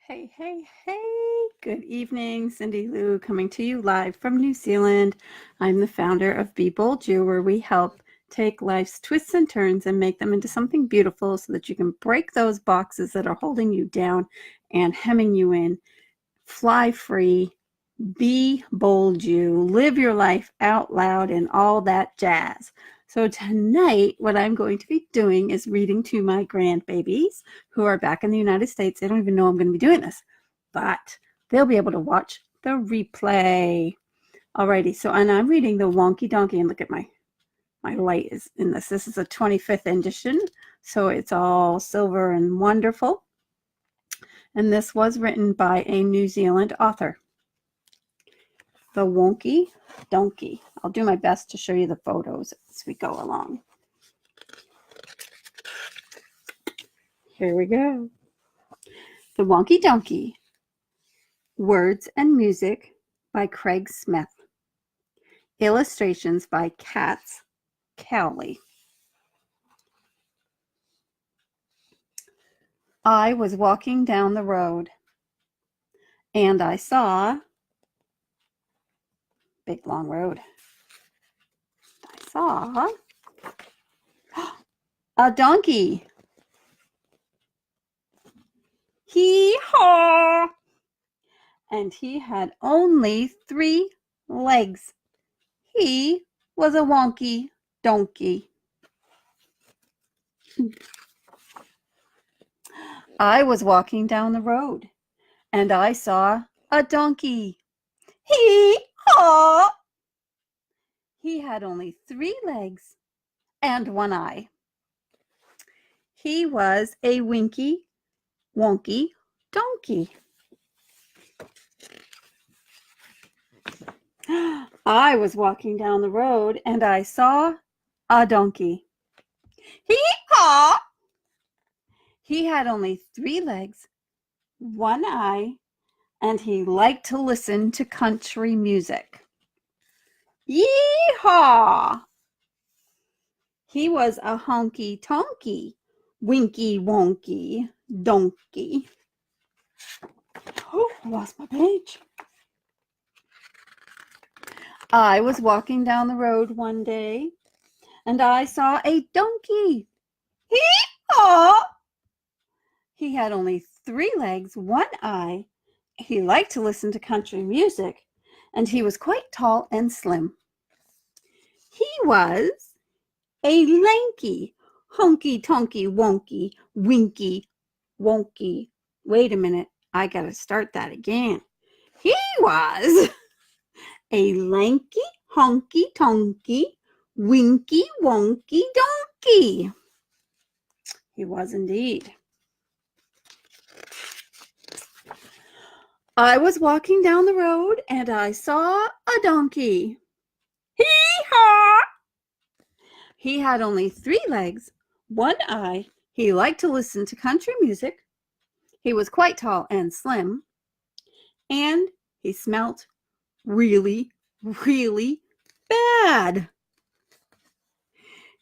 Hey, hey, hey, good evening. Cyndilu coming to you live from New Zealand. I'm the founder of Be Bold You, where we help take life's twists and turns and make them into something beautiful so that you can break those boxes that are holding you down and hemming you in. Fly free, be bold you, live your life out loud and all that jazz. So tonight, what I'm going to be doing is reading to my grandbabies who are back in the United States. They don't even know I'm going to be doing this, but they'll be able to watch the replay. Alrighty, so and I'm reading the Wonky Donkey, and look at my light is in this. This is a 25th edition, so it's all silver and wonderful. And this was written by a New Zealand author. The Wonky Donkey. I'll do my best to show you the photos as we go along. Here we go. The Wonky Donkey. Words and music by Craig Smith. Illustrations by Katz, Cowle. I was walking down the road and I saw big long road. I saw a donkey. Hee-haw! And he had only 3 legs. He was a wonky donkey. I was walking down the road and I saw a donkey. Hee-haw! He had only 3 legs and 1 eye. He was a winky, wonky donkey. I was walking down the road and I saw a donkey. Hee-haw! He had only 3 legs, 1 eye, and he liked to listen to country music. Yee-haw! He was a honky-tonky, winky-wonky donkey. Oh, I lost my page. I was walking down the road one day, and I saw a donkey. Hee-haw! He had only 3 legs, 1 eye. He liked to listen to country music, and he was quite tall and slim. He was a lanky, honky-tonky, wonky, winky, wonky. Wait a minute, I gotta start that again. He was a lanky, honky-tonky, winky, wonky donkey. He was indeed. I was walking down the road and I saw a donkey. Hee-haw! He had only 3 legs, 1 eye. He liked to listen to country music. He was quite tall and slim. And he smelt really, really bad.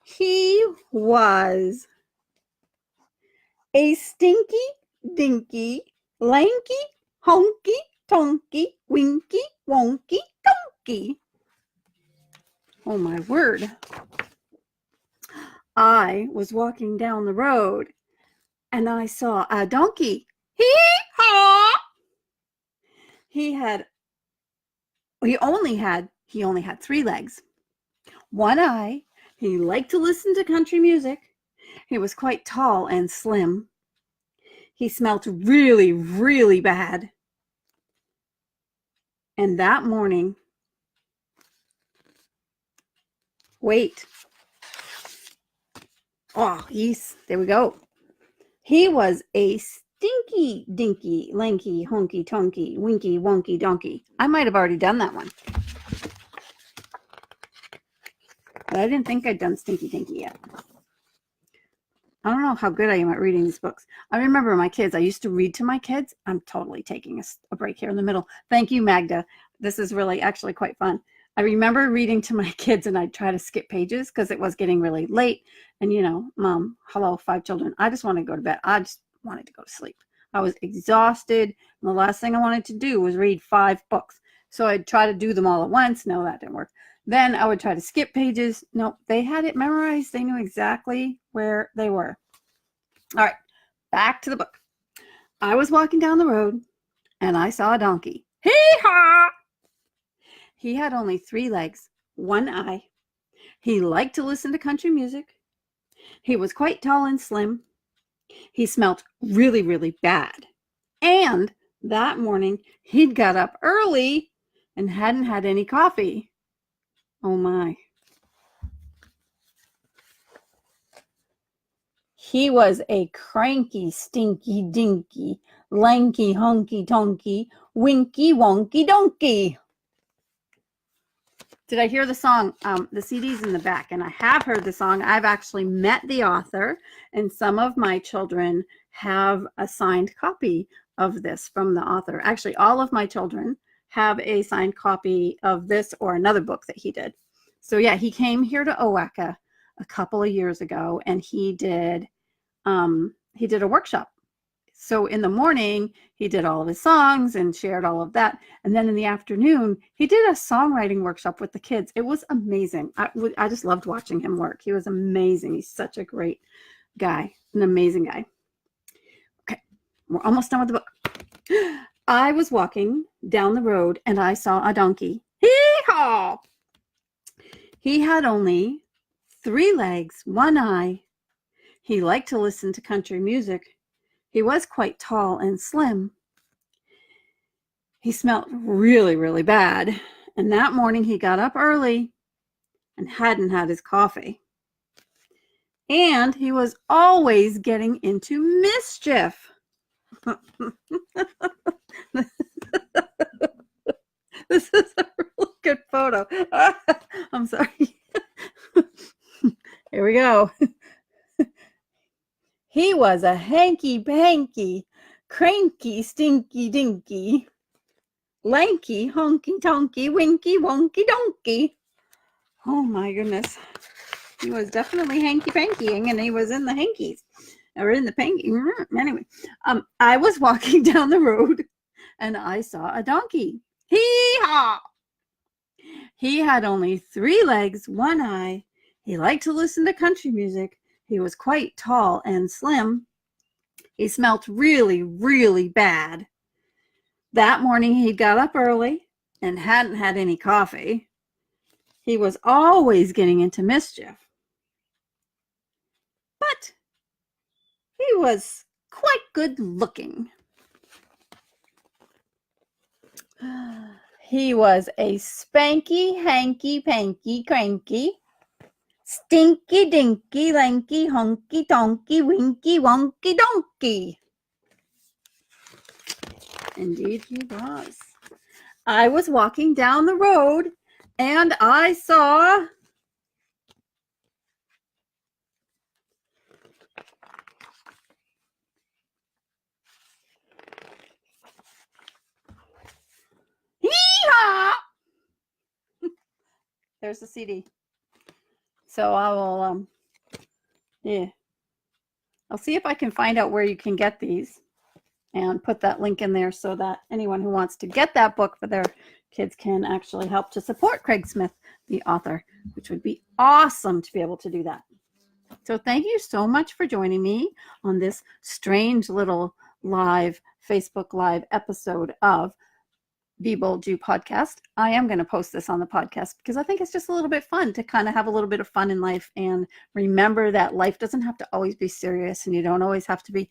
He was a stinky, dinky, lanky, honky, tonky, winky, wonky donkey. Oh my word. I was walking down the road and I saw a donkey. Hee-haw! He only had 3 legs, 1 eye. He liked to listen to country music. He was quite tall and slim. He smelt really, really bad. And that morning, wait. Oh, yes, there we go. He was a stinky, dinky, lanky, honky, tonky, winky, wonky donkey. I might have already done that one. But I didn't think I'd done stinky, dinky yet. I don't know how good I am at reading these books. I remember my kids. I used to read to my kids. I'm totally taking a break here in the middle. Thank you, Magda. This is really actually quite fun. I remember reading to my kids and I'd try to skip pages because it was getting really late. And, you know, Mom, hello, 5 children. I just want to go to bed. I just wanted to go to sleep. I was exhausted. And the last thing I wanted to do was read 5 books. So I'd try to do them all at once. No, that didn't work. Then I would try to skip pages. No, they had it memorized. They knew exactly where they were. All right, back to the book. I was walking down the road and I saw a donkey. Hee-haw! He had only 3 legs, 1 eye. He liked to listen to country music. He was quite tall and slim. He smelt really, really bad. And that morning, he'd got up early and hadn't had any coffee. Oh my. He was a cranky, stinky, dinky, lanky, honky, tonky, winky, wonky, donkey. Did I hear the song? The CD's in the back, and I have heard the song. I've actually met the author, and some of my children have a signed copy of this from the author. Actually, all of my children have a signed copy of this or another book that he did. So yeah, he came here to Owaka a couple of years ago, and he did a workshop. So in the morning, he did all of his songs and shared all of that. And then in the afternoon, he did a songwriting workshop with the kids. It was amazing. I just loved watching him work. He was amazing. He's such a great guy, an amazing guy. Okay, we're almost done with the book. I was walking down the road and I saw a donkey. Hee-haw! He had only 3 legs, 1 eye. He liked to listen to country music. He was quite tall and slim. He smelled really, really bad. And that morning he got up early and hadn't had his coffee. And he was always getting into mischief. This is a really good photo. I'm sorry. Here we go. He was a hanky-panky, cranky, stinky, dinky, lanky, honky-tonky, winky, wonky, donkey. Oh my goodness. He was definitely hanky-pankying, and he was in the hankies. Or in the panky. Anyway, I was walking down the road, and I saw a donkey. Hee-haw! He had only 3 legs, 1 eye. He liked to listen to country music. He was quite tall and slim. He smelt really, really bad. That morning he got up early and hadn't had any coffee. He was always getting into mischief. But he was quite good looking. He was a spanky, hanky, panky, cranky, stinky, dinky, lanky, honky, tonky, winky, wonky, donkey. Indeed he was. I was walking down the road and I saw Hee-haw! There's the CD. So I will, I'll see if I can find out where you can get these and put that link in there so that anyone who wants to get that book for their kids can actually help to support Craig Smith, the author, which would be awesome to be able to do that. So thank you so much for joining me on this strange little Facebook Live episode of Be Bold Do podcast. I am going to post this on the podcast because I think it's just a little bit fun to kind of have a little bit of fun in life and remember that life doesn't have to always be serious and you don't always have to be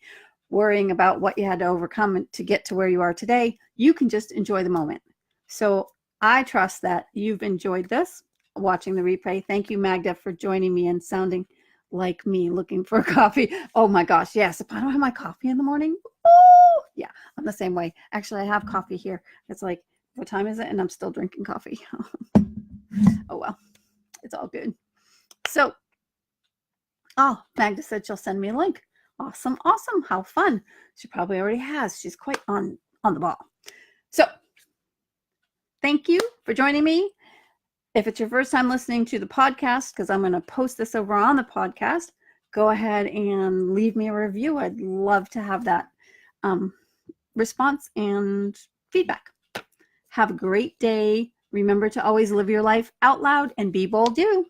worrying about what you had to overcome to get to where you are today. You can just enjoy the moment. So I trust that you've enjoyed this, watching the replay. Thank you, Magda, for joining me and sounding like me looking for a coffee. Oh my gosh, yes. If I don't have my coffee in the morning, oh yeah, I'm the same way. Actually, I have coffee here. It's like, what time is it? And I'm still drinking coffee. Oh well, it's all good. So, Magda said she'll send me a link. Awesome, awesome. How fun. She probably already has. She's quite on the ball. So, thank you for joining me. If it's your first time listening to the podcast, because I'm going to post this over on the podcast, go ahead and leave me a review. I'd love to have that. response and feedback. Have a great day. Remember to always live your life out loud and be bold, you.